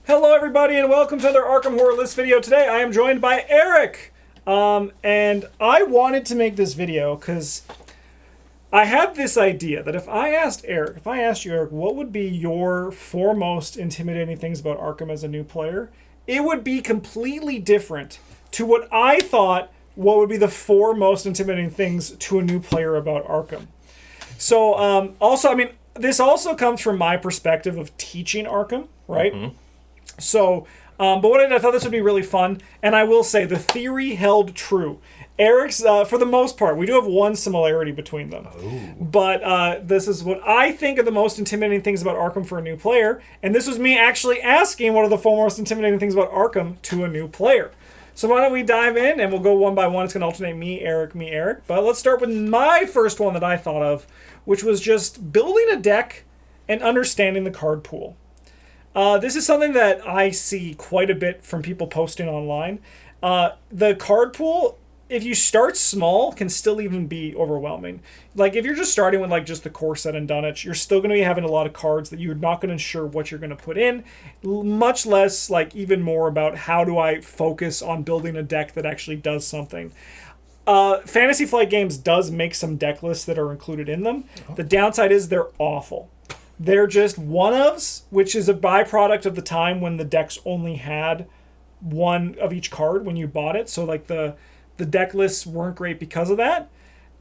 Hello everybody and welcome to another Arkham Horror List video. Today I am joined by Eric. And I wanted to make this video because I had this idea that if I asked you, Eric, what would be your four most intimidating things about Arkham as a new player, it would be completely different to what I thought what would be the four most intimidating things to a new player about Arkham. So, this also comes from my perspective of teaching Arkham, right? Mm-hmm. So, I thought this would be really fun, and I will say the theory held true. Eric's, for the most part, we do have one similarity between them. Oh. But this is what I think are the most intimidating things about Arkham for a new player, and this was me actually asking what are the four most intimidating things about Arkham to a new player. So why don't we dive in, and we'll go one by one. It's going to alternate me, Eric. But let's start with my first one that I thought of, which was just building a deck and understanding the card pool. This is something that I see quite a bit from people posting online. The card pool, if you start small, can still even be overwhelming. Like, if you're just starting with, just the core set and done it, you're still going to be having a lot of cards that you're not going to ensure what you're going to put in, much less, even more about how do I focus on building a deck that actually does something. Fantasy Flight Games does make some deck lists that are included in them. Oh. The downside is they're awful. They're just one-ofs, which is a byproduct of the time when the decks only had one of each card when you bought it. So, the deck lists weren't great because of that.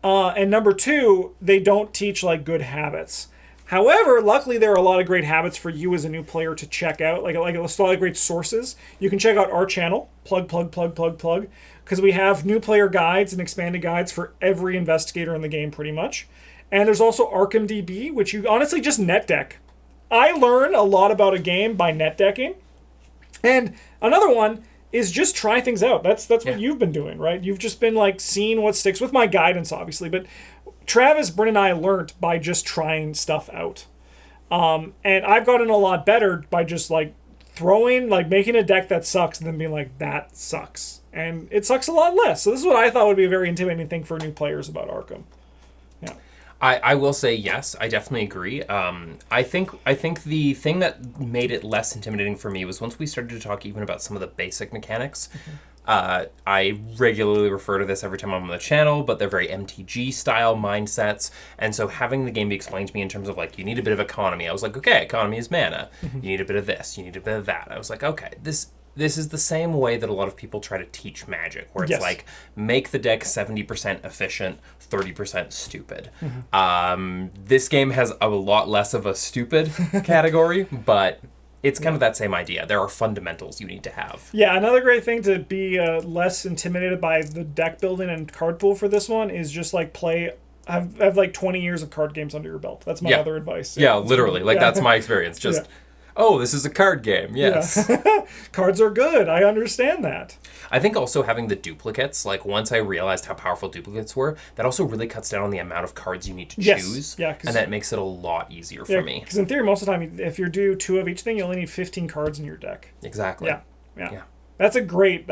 And number two, they don't teach, good habits. However, luckily, there are a lot of great habits for you as a new player to check out. A lot of great sources. You can check out our channel, plug, because we have new player guides and expanded guides for every investigator in the game, pretty much. And there's also Arkham DB, which you honestly just net deck. I learn a lot about a game by net decking. And another one is just try things out. That's what you've been doing, right? You've just been seeing what sticks with my guidance, obviously. But Travis, Bryn, and I learned by just trying stuff out. And I've gotten a lot better by just throwing, making a deck that sucks and then being that sucks. And it sucks a lot less. So this is what I thought would be a very intimidating thing for new players about Arkham. Yeah. I will say yes, I definitely agree. I think the thing that made it less intimidating for me was once we started to talk even about some of the basic mechanics. Mm-hmm. I regularly refer to this every time I'm on the channel, but they're very MTG style mindsets, and so having the game be explained to me in terms of you need a bit of economy. I was like, okay, economy is mana. Mm-hmm. You need a bit of this. You need a bit of that. I was like, okay, This is the same way that a lot of people try to teach Magic, where it's make the deck 70% efficient, 30% stupid. Mm-hmm. This game has a lot less of a stupid category, but it's kind of that same idea. There are fundamentals you need to have. Yeah, another great thing to be less intimidated by the deck building and card pool for this one is just play... have 20 years of card games under your belt. That's my other advice. Yeah, literally. That's my experience. Just... Yeah. Oh, this is a card game, yes. Yeah. Cards are good. I understand that. I think also having the duplicates, once I realized how powerful duplicates were, that also really cuts down on the amount of cards you need to choose. Yeah, and that makes it a lot easier for me. Because in theory, most of the time, if you do 2 of each thing, you only need 15 cards in your deck. Exactly. Yeah. That's a great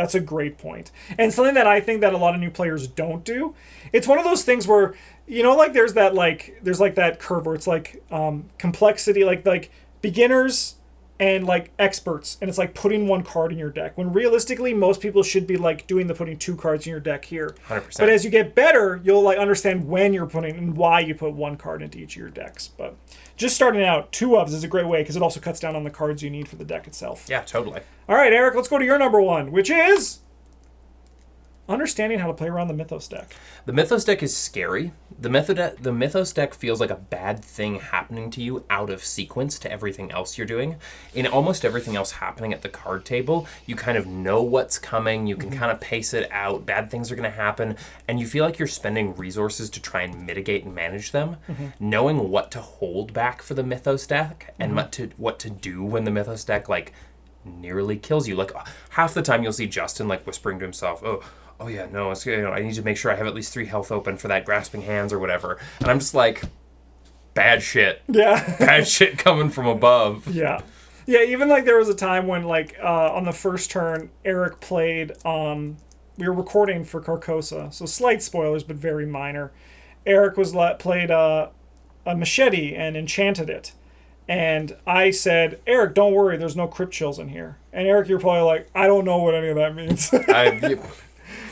point. And something that I think that a lot of new players don't do, it's one of those things where, there's that curve where it's complexity, beginners and experts, and it's putting one card in your deck, when realistically most people should be doing putting 2 cards in your deck here. 100%. But as you get better, you'll understand when you're putting and why you put 1 card into each of your decks. But just starting out, 2 ofs is a great way because it also cuts down on the cards you need for the deck itself. Yeah, totally. All right, Eric, let's go to your number 1, which is understanding how to play around the Mythos deck. The Mythos deck is scary. The Mythos deck feels like a bad thing happening to you out of sequence to everything else you're doing. In almost everything else happening at the card table, you kind of know what's coming. You can kind of pace it out. Bad things are going to happen. And you feel like you're spending resources to try and mitigate and manage them. Mm-hmm. Knowing what to hold back for the Mythos deck and what to do when the Mythos deck, nearly kills you. Half the time you'll see Justin, whispering to himself, oh yeah, no, it's, I need to make sure I have at least 3 health open for that grasping hands or whatever. And I'm just bad shit. Yeah. Bad shit coming from above. Yeah. Yeah, even there was a time when on the first turn, Eric played, we were recording for Carcosa, so slight spoilers, but very minor. Eric played a machete and enchanted it. And I said, Eric, don't worry, there's no crypt chills in here. And Eric, you're probably like, I don't know what any of that means.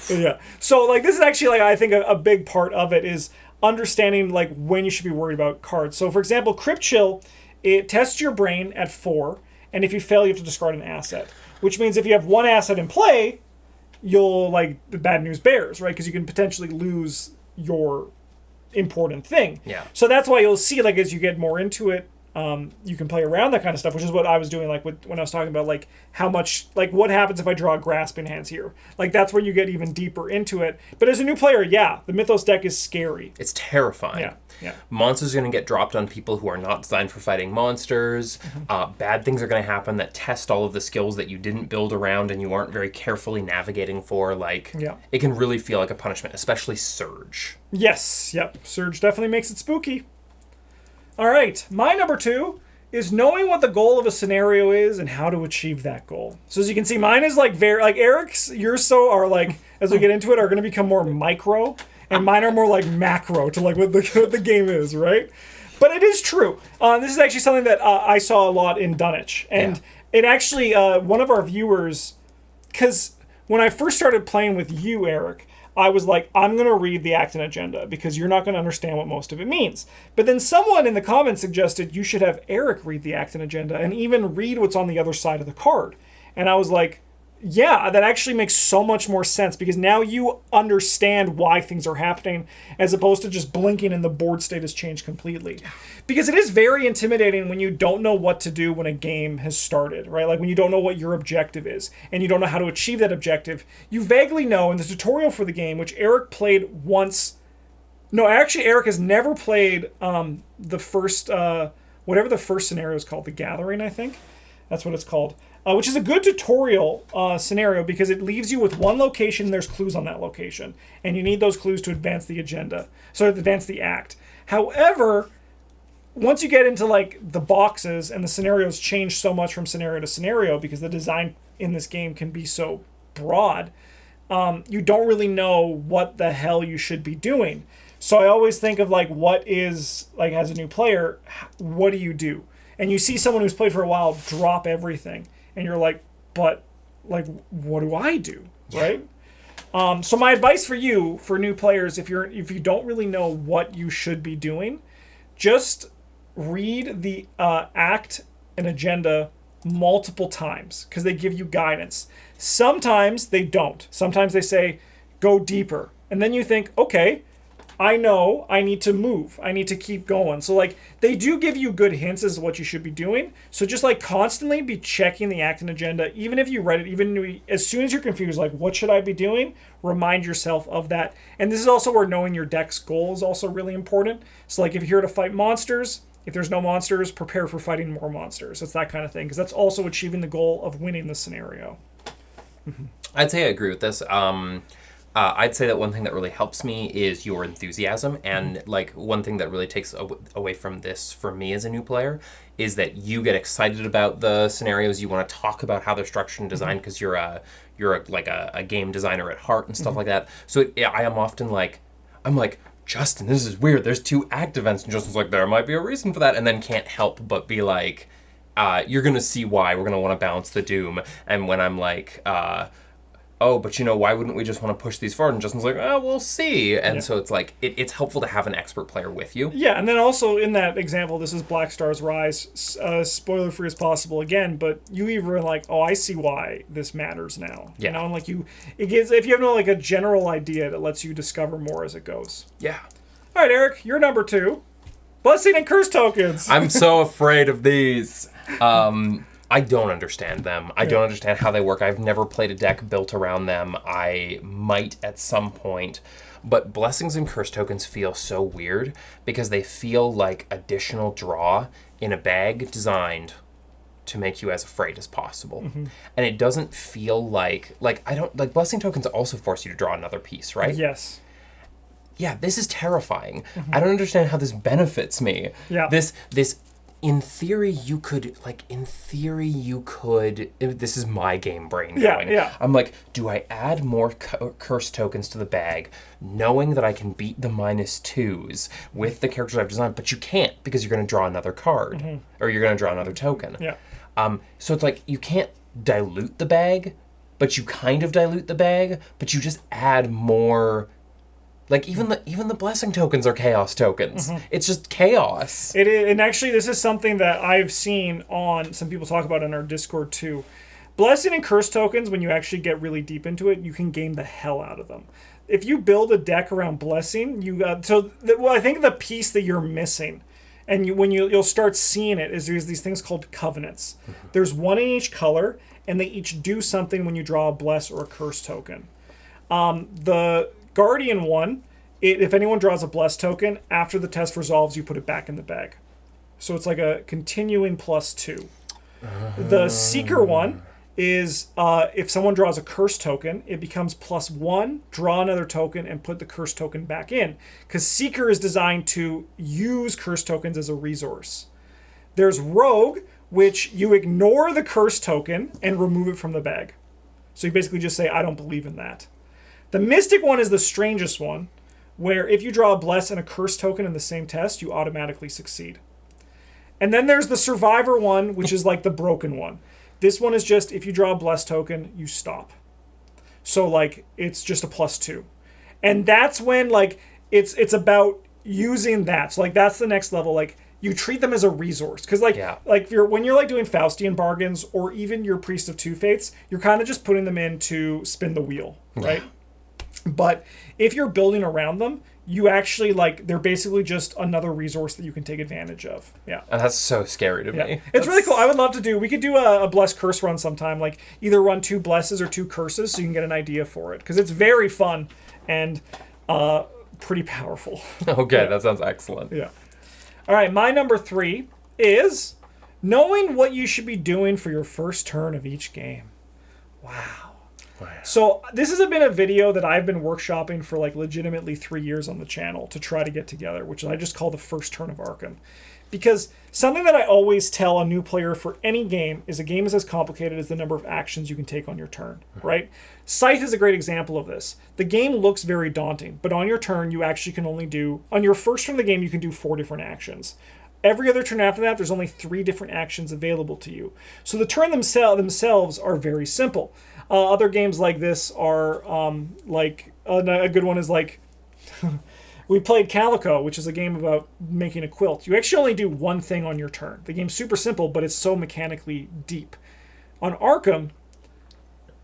Yeah. So like this is actually like I think a big part of it is understanding like when you should be worried about cards. So for example, crypt chill, it tests your brain at 4, and if you fail, you have to discard an asset. Which means if you have one asset in play, you'll like the bad news bears, right? Because you can potentially lose your important thing. Yeah. So that's why you'll see like as you get more into it, you can play around that kind of stuff, which is what I was doing like when I was talking about like how much like what happens if I draw grasping hands here. Like that's where you get even deeper into it. But as a new player, yeah, the Mythos deck is scary. It's terrifying. Yeah. Yeah. Monsters are going to get dropped on people who are not designed for fighting monsters. Bad things are going to happen that test all of the skills that you didn't build around and you aren't very carefully navigating for. Like, it can really feel like a punishment, especially Surge. Yes. Yep. Surge definitely makes it spooky. All right, my number 2 is knowing what the goal of a scenario is and how to achieve that goal. So as you can see, mine is like very like Eric's. Yours are like as we get into it are going to become more micro, and mine are more like macro to like what the game is, right? But it is true. This is actually something that I saw a lot in Dunwich, and it actually one of our viewers, because when I first started playing with you, Eric, I was like, I'm going to read the act and agenda because you're not going to understand what most of it means. But then someone in the comments suggested you should have Eric read the act and agenda and even read what's on the other side of the card. And I was like, yeah, that actually makes so much more sense because now you understand why things are happening as opposed to just blinking and the board state has changed completely. Because it is very intimidating when you don't know what to do when a game has started, right? Like when you don't know what your objective is and you don't know how to achieve that objective. You vaguely know in the tutorial for the game, which Eric played once. No, actually, Eric has never played the first, whatever the first scenario is called, The Gathering, I think. That's what it's called. Which is a good tutorial scenario because it leaves you with one location and there's clues on that location. And you need those clues to advance the agenda. So to advance the act. However, once you get into like the boxes and the scenarios change so much from scenario to scenario because the design in this game can be so broad, you don't really know what the hell you should be doing. So I always think of like what is, like as a new player, what do you do? And you see someone who's played for a while drop everything. And you're like, but like, what do I do, right? So my advice for you, for new players, if you don't really know what you should be doing, just read the act and agenda multiple times because they give you guidance. Sometimes they don't. Sometimes they say, go deeper. And then you think, okay, I know I need to move. I need to keep going. So like they do give you good hints as to what you should be doing. So just like constantly be checking the act and agenda, even if you read it, even as soon as you're confused, like what should I be doing? Remind yourself of that. And this is also where knowing your deck's goal is also really important. So like if you're here to fight monsters, if there's no monsters, prepare for fighting more monsters. It's that kind of thing because that's also achieving the goal of winning the scenario. I'd say I agree with this. I'd say that one thing that really helps me is your enthusiasm. And like one thing that really takes away from this for me as a new player is that you get excited about the scenarios. You want to talk about how they're structured and designed because you're a game designer at heart and stuff like that. So I am often like, Justin, this is weird. There's 2 act events. And Justin's like, there might be a reason for that. And then can't help but be like, you're going to see why. We're going to want to balance the doom. And when I'm like, oh, but why wouldn't we just want to push these forward? And Justin's like, oh, we'll see. And so it's like, it's helpful to have an expert player with you. Yeah, and then also in that example, this is Black Star's Rise, spoiler free as possible again, but you even were like, oh, I see why this matters now. Yeah. And like it gives, if you have like a general idea, it lets you discover more as it goes. Yeah. All right, Eric, you're number 2. Blessing and Curse tokens. I'm so afraid of these. I don't understand them. I don't understand how they work. I've never played a deck built around them. I might at some point. But Blessings and Curse tokens feel so weird because they feel like additional draw in a bag designed to make you as afraid as possible. And it doesn't feel like Blessing tokens also force you to draw another piece, right? Yes. Yeah, this is terrifying. I don't understand how this benefits me. Yeah. This in theory you could this is my game brain going. Yeah. I'm like, do I add more curse tokens to the bag knowing that I can beat the -2s with the characters I've designed? But you can't, because you're going to draw another card or you're going to draw another token. Yeah. So it's like, you can't dilute the bag, but you kind of dilute the bag, but you just add more. Like, even the blessing tokens are chaos tokens. It's just chaos. It is, and actually this is something that I've seen on some people talk about in our Discord too. Blessing and curse tokens, when you actually get really deep into it, you can game the hell out of them. If you build a deck around blessing, I think the piece that you're missing, and you'll start seeing it, is there's these things called covenants. There's one in each color, and they each do something when you draw a bless or a curse token. The Guardian one, if anyone draws a bless token, after the test resolves, you put it back in the bag. So it's like a continuing +2. The Seeker one is if someone draws a curse token, it becomes +1, draw another token, and put the curse token back in. Because Seeker is designed to use curse tokens as a resource. There's Rogue, which you ignore the curse token and remove it from the bag. So you basically just say, I don't believe in that. The Mystic one is the strangest one, where if you draw a bless and a curse token in the same test, you automatically succeed. And then there's the Survivor one, which is like the broken one. This one is just, if you draw a bless token, you stop. So like, it's just a +2. And that's when like, it's about using that. So like, that's the next level. Like, you treat them as a resource. Because like when you're like doing Faustian bargains, or even your Priest of Two Fates, you're kind of just putting them in to spin the wheel, right? But if you're building around them, you actually they're basically just another resource that you can take advantage of. Yeah. And that's so scary to me. It's really cool. I would love to we could do a bless curse run sometime, like either run 2 blesses or 2 curses, so you can get an idea for it. Because it's very fun and pretty powerful. Okay, that sounds excellent. Yeah. All right, my number 3 is knowing what you should be doing for your first turn of each game. Wow. So this has been a video that I've been workshopping for like legitimately 3 years on the channel to try to get together, which I just call the first turn of Arkham. Because something that I always tell a new player for any game is a game is as complicated as the number of actions you can take on your turn, right? Scythe is a great example of this. The game looks very daunting, but on your turn, you actually can only on your first turn of the game, you can do 4 different actions. Every other turn after that, there's only 3 different actions available to you. So the turn themselves are very simple. Other games like this are a good one is like we played Calico, which is a game about making a quilt. You actually only do one thing on your turn. The game's super simple, but it's so mechanically deep. On Arkham,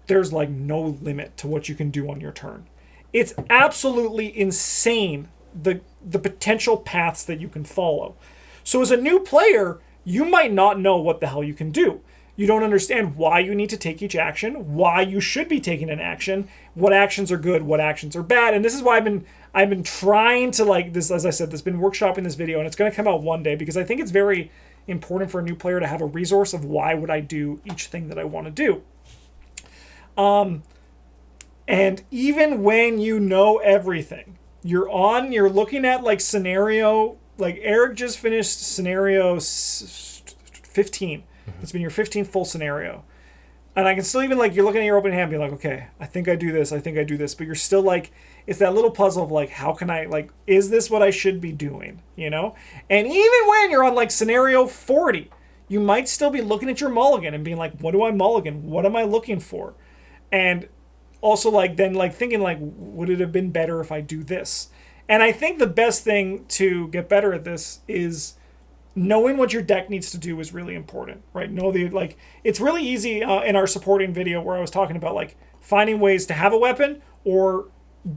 there's like no limit to what you can do on your turn. It's absolutely insane, the potential paths that you can follow. So as a new player, you might not know what the hell you can do. You don't understand why you need to take each action, why you should be taking an action, what actions are good, what actions are bad. And this is why I've been trying to this, as I said, this been workshopping this video, and it's going to come out one day because I think it's very important for a new player to have a resource of why would I do each thing that I want to do. And even when you know everything, you're looking at like scenario, like Eric just finished scenario 15. It's been your 15th full scenario. And I can still even you're looking at your open hand being like, okay, I think I do this. But you're still like, it's that little puzzle of like, how can I, is this what I should be doing? You know? And even when you're on scenario 40, you might still be looking at your mulligan and being like, what do I mulligan? What am I looking for? And also thinking would it have been better if I do this? And I think the best thing to get better at this is knowing what your deck needs to do is really important, right? It's really easy in our supporting video where I was talking about finding ways to have a weapon or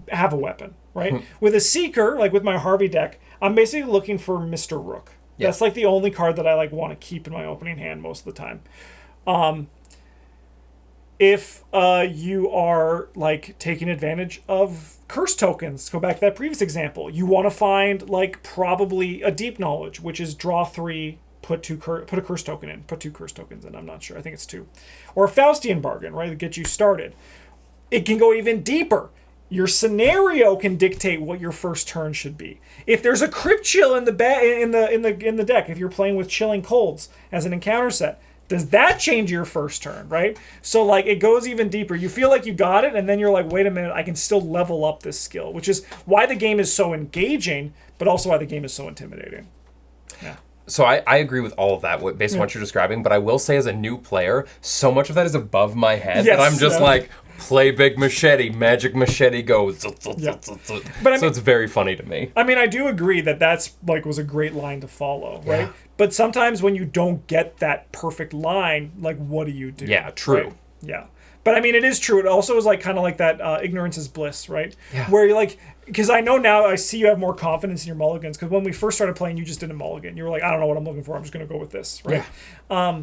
have a weapon, right? With a Seeker, with my Harvey deck, I'm basically looking for Mr. Rook. Yeah. That's the only card that I want to keep in my opening hand most of the time. If you are taking advantage of curse tokens, go back to that previous example, you want to find probably a deep knowledge, which is draw 3, put a curse token in, put 2 curse tokens in, I'm not sure, I think it's 2. Or a Faustian bargain, right, to get you started. It can go even deeper. Your scenario can dictate what your first turn should be. If there's a crypt chill in the deck, if you're playing with chilling colds as an encounter set, does that change your first turn, right? So like it goes even deeper. You feel like you got it, and then you're like, wait a minute, I can still level up this skill, which is why the game is so engaging, but also why the game is so intimidating. Yeah. So I agree with all of that based on what you're describing, but I will say as a new player, so much of that is above my head that I'm just like, play big machete, magic machete goes. Yeah. But I mean, so it's very funny to me. I mean, I do agree that that's like was a great line to follow, right? Yeah. But sometimes when you don't get that perfect line, like what do you do? Yeah, true. Right? Yeah. But I mean, it is true. It also is like kind of like that ignorance is bliss, right? Yeah. Where you're like, because I know now I see you have more confidence in your mulligans. Because when we first started playing, you just did a mulligan. You were like, I don't know what I'm looking for. I'm just going to go with this, right? Yeah.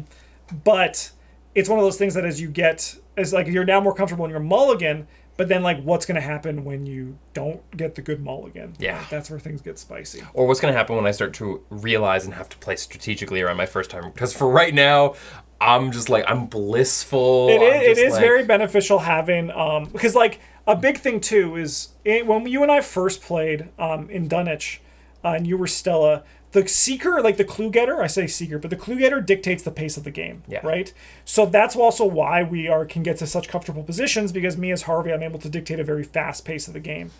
But it's one of those things that as you get, as like you're now more comfortable in your mulligan, but then like what's going to happen when you don't get the good mulligan? Yeah. Right? That's where things get spicy. Or what's going to happen when I start to realize and have to play strategically around my first time? Because for right now, I'm just like, I'm blissful. It is very beneficial having, because like a big thing too is when you and I first played in Dunwich, and you were Stella, the seeker, like the clue getter, I say seeker, but the clue getter dictates the pace of the game, right? So that's also why we can get to such comfortable positions, because me as Harvey, I'm able to dictate a very fast pace of the game.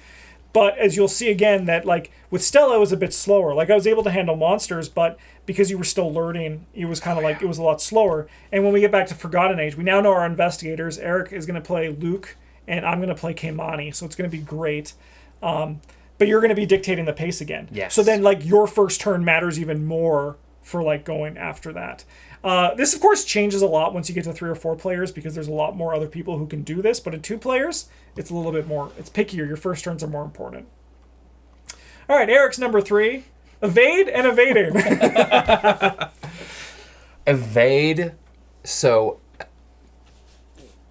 But as you'll see again, that like with Stella, it was a bit slower. Like I was able to handle monsters, but because you were still learning, it was kind of like it was a lot slower. And when we get back to Forgotten Age, we now know our investigators. Eric is going to play Luke, and I'm going to play Keimani, so it's going to be great. But you're going to be dictating the pace again. Yes. So then like your first turn matters even more for like going after that. This of course changes a lot once you get to 3 or 4 players, because there's a lot more other people who can do this. But in 2 players, it's a little bit more, it's pickier. Your first turns are more important. All right, Eric's number 3, evade and evading. Evade. So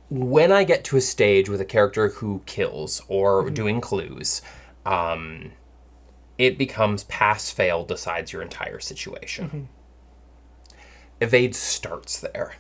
when I get to a stage with a character who kills or doing clues, it becomes pass-fail decides your entire situation. Evade starts there.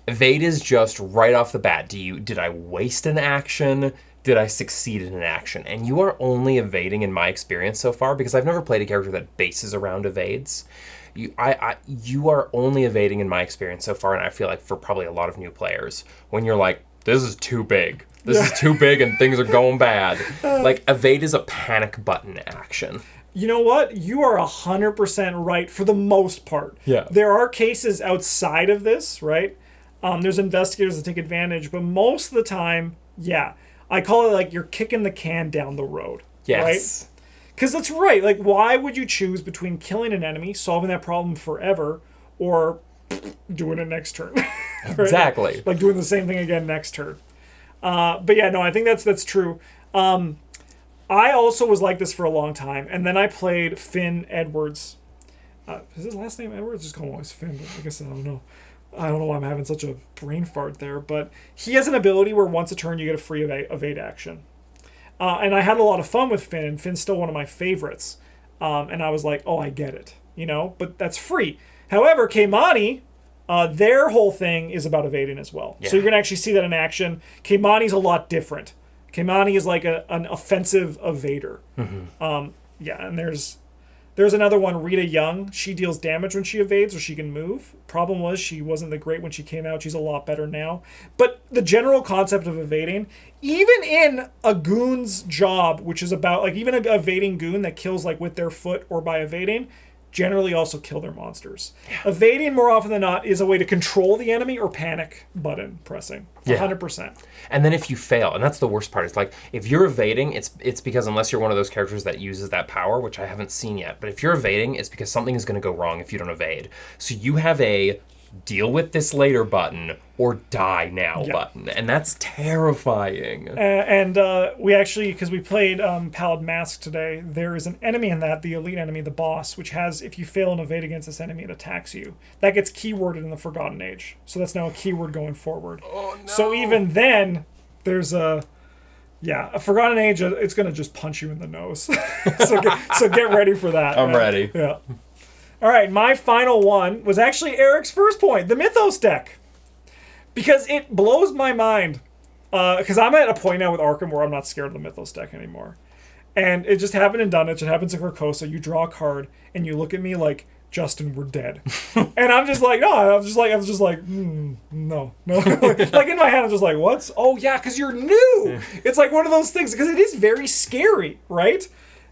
Evade is just right off the bat. Did I waste an action? Did I succeed in an action? And you are only evading in my experience so far, because I've never played a character that bases around evades. You are only evading in my experience so far, and I feel like for probably a lot of new players, when you're like, this is too big. This is too big and things are going bad. Like, evade is a panic button action. You know what? You are 100% right for the most part. Yeah. There are cases outside of this, right? There's investigators that take advantage, but most of the time, yeah. I call it like you're kicking the can down the road. Yes. Right? Because that's right. Like, why would you choose between killing an enemy, solving that problem forever, or doing it next turn? Right? Exactly. Like doing the same thing again next turn. But yeah, no, I think that's true. I also was like this for a long time, and then I played Finn Edwards. Is his last name Edwards? Just call him always Finn. But I guess I don't know. I don't know why I'm having such a brain fart there, but he has an ability where once a turn you get a free evade action. And I had a lot of fun with Finn, and Finn's still one of my favorites. And I was like, oh, I get it, but that's free. However, Keimani, their whole thing is about evading as well. Yeah. So you're going to actually see that in action. Keimani's a lot different. Keimani is like an offensive evader. And there's another one, Rita Young. She deals damage when she evades, or she can move. Problem was, she wasn't that great when she came out. She's a lot better now. But the general concept of evading, even in a goon's job, which is about, like, even an evading goon that kills, like, with their foot or by evading, generally also kill their monsters. Yeah. Evading, more often than not, is a way to control the enemy or panic button pressing. 100%. And then if you fail, and that's the worst part, it's like, if you're evading, it's because unless you're one of those characters that uses that power, which I haven't seen yet, but if you're evading, it's because something is going to go wrong if you don't evade. So you have a deal with this later button or die now button, and that's terrifying. And we actually, because we played Pallid Mask today, there is an enemy in that, the elite enemy, the boss, which has, if you fail an evade against this enemy, it attacks you. That gets keyworded in the Forgotten Age, so that's now a keyword going forward. Oh, no. So even then, there's a Forgotten Age, it's going to just punch you in the nose. so get ready for that. I'm ready. Yeah. All right, my final one was actually Eric's first point, the Mythos deck. Because it blows my mind. Because I'm at a point now with Arkham where I'm not scared of the Mythos deck anymore. And it just happened in Dunwich. It happens in Carcosa. You draw a card, and you look at me like, Justin, we're dead. And I'm just like, no. I was just like, no. Like in my head, I'm just like, what? Oh yeah, because you're new. It's like one of those things because it is very scary, right?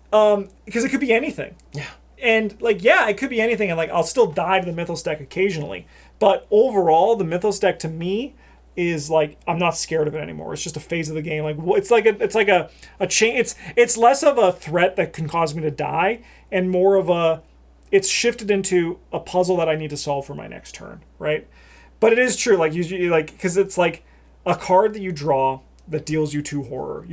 Because it could be anything. Yeah. And like, yeah, it could be anything, and like I'll still die to the Mythos deck occasionally, but overall, the Mythos deck to me is like I'm not scared of it anymore. It's just a phase of the game. Like it's like a chain. It's less of a threat that can cause me to die, and more of a it's shifted into a puzzle that I need to solve for my next turn, right? But it is true, like usually, like because it's like a card that you draw that deals you 2 horror.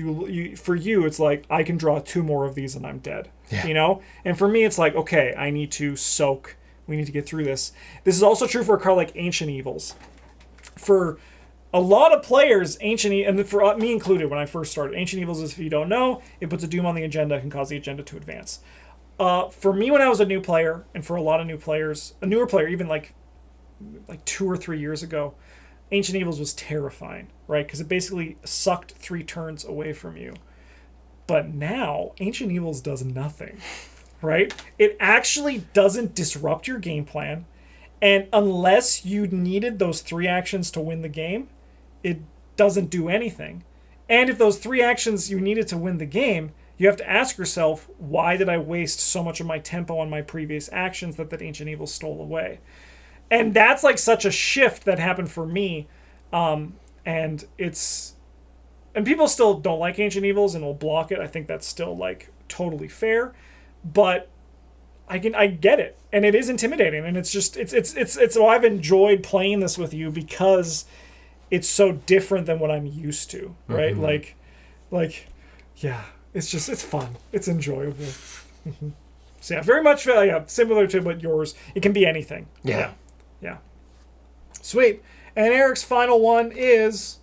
For you, it's like I can draw 2 more of these and I'm dead. Yeah. You know, and for me, it's like okay, I need to soak. We need to get through this. This is also true for a card like Ancient Evils. For a lot of players, and for me included, when I first started, Ancient Evils is, if you don't know, it puts a doom on the agenda, can cause the agenda to advance. For me, when I was a new player, and for a lot of new players, a newer player, even like 2 or 3 years ago, Ancient Evils was terrifying, right? Because it basically sucked 3 turns away from you. But now, Ancient Evils does nothing, right? It actually doesn't disrupt your game plan, and unless you needed those 3 actions to win the game, it doesn't do anything. And if those 3 actions you needed to win the game, you have to ask yourself, why did I waste so much of my tempo on my previous actions that Ancient Evil stole away? And that's like such a shift that happened for me. And people still don't like Ancient Evils and will block it. I think that's still like totally fair. But I get it. And it is intimidating. And it's well, I've enjoyed playing this with you because it's so different than what I'm used to, right? Mm-hmm. Like, yeah, it's fun. It's enjoyable. Mm-hmm. So yeah, very much similar to what yours. It can be anything. Yeah. Sweet. And Eric's final one is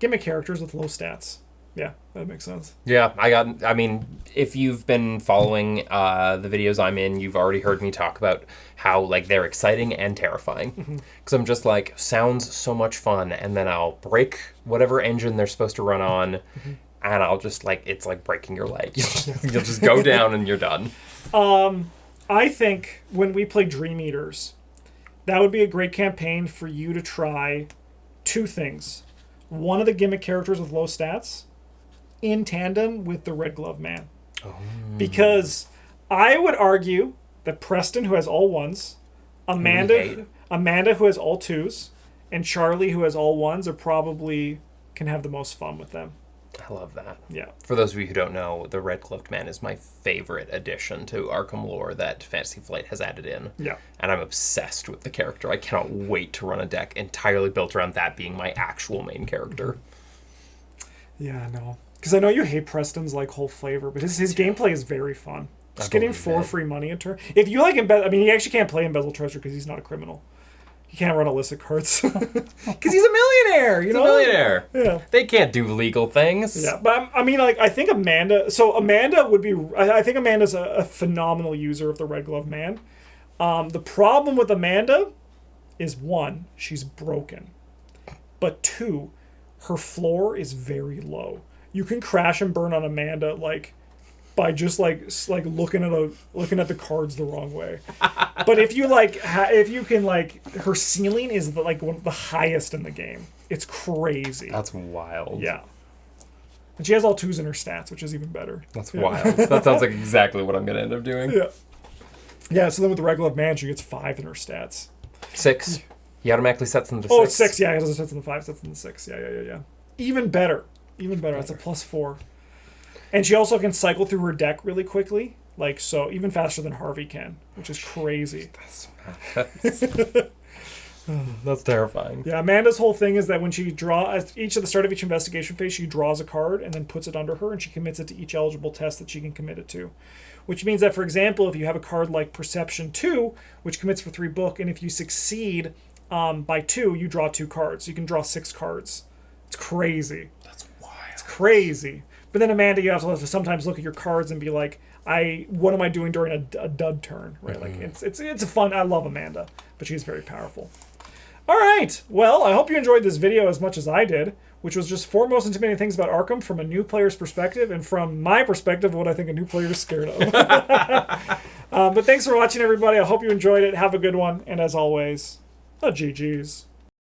gimmick characters with low stats. Yeah, that makes sense. Yeah, I mean, if you've been following the videos I'm in, you've already heard me talk about how, like, they're exciting and terrifying. Because I'm just like, sounds so much fun, and then I'll break whatever engine they're supposed to run on, and I'll just, like, it's like breaking your leg. You'll just go down and you're done. I think when we play Dream Eaters, that would be a great campaign for you to try 2 things. One of the gimmick characters with low stats, in tandem with the Red Glove Man. Oh. Because I would argue that Preston, who has all 1s, Amanda, who has all 2s, and Charlie, who has all 1s, are probably can have the most fun with them. I love that. Yeah. For those of you who don't know, the Red Gloved Man is my favorite addition to Arkham lore that Fantasy Flight has added in. Yeah. And I'm obsessed with the character. I cannot wait to run a deck entirely built around that being my actual main character. Yeah, no. Because I know you hate Preston's like whole flavor, but his gameplay is very fun. Just getting 4 free money a turn. If you like he actually can't play Embezzle Treasure because he's not a criminal. He can't run illicit cards because he's a millionaire. He's a millionaire. Yeah, they can't do legal things. Yeah, but I mean, like, I think Amanda. So Amanda would be. I think Amanda's a phenomenal user of the Red Glove Man. The problem with Amanda is 1, she's broken, but 2, her floor is very low. You can crash and burn on Amanda like by just like looking at the cards the wrong way. But if you if you can her ceiling is one of the highest in the game. It's crazy. That's wild. Yeah. And she has all 2s in her stats, which is even better. That's wild. That sounds like exactly what I'm gonna end up doing. Yeah. Yeah. So then with the Red Glove Man, she gets 5 in her stats. 6. He automatically sets them to 6. Oh, it's 6. Yeah, he doesn't set them to 5. Sets them to 6. Yeah. Even better. That's a +4. And she also can cycle through her deck really quickly, so even faster than Harvey can, which is crazy. That's terrifying. Yeah, Amanda's whole thing is that when she at the start of each investigation phase, she draws a card and then puts it under her, and she commits it to each eligible test that she can commit it to. Which means that, for example, if you have a card like Perception 2, which commits for 3 book, and if you succeed by 2, you draw 2 cards. So you can draw 6 cards. It's crazy. That's wild. It's crazy. But then Amanda, you have to sometimes look at your cards and be like, what am I doing during a dud turn, right? Mm-hmm. Like it's a fun. I love Amanda, but she's very powerful. All right. Well, I hope you enjoyed this video as much as I did. which was just 4 most intimidating things about Arkham from a new player's perspective, and from my perspective, what I think a new player is scared of. But thanks for watching, everybody. I hope you enjoyed it. Have a good one. And as always, the GGs.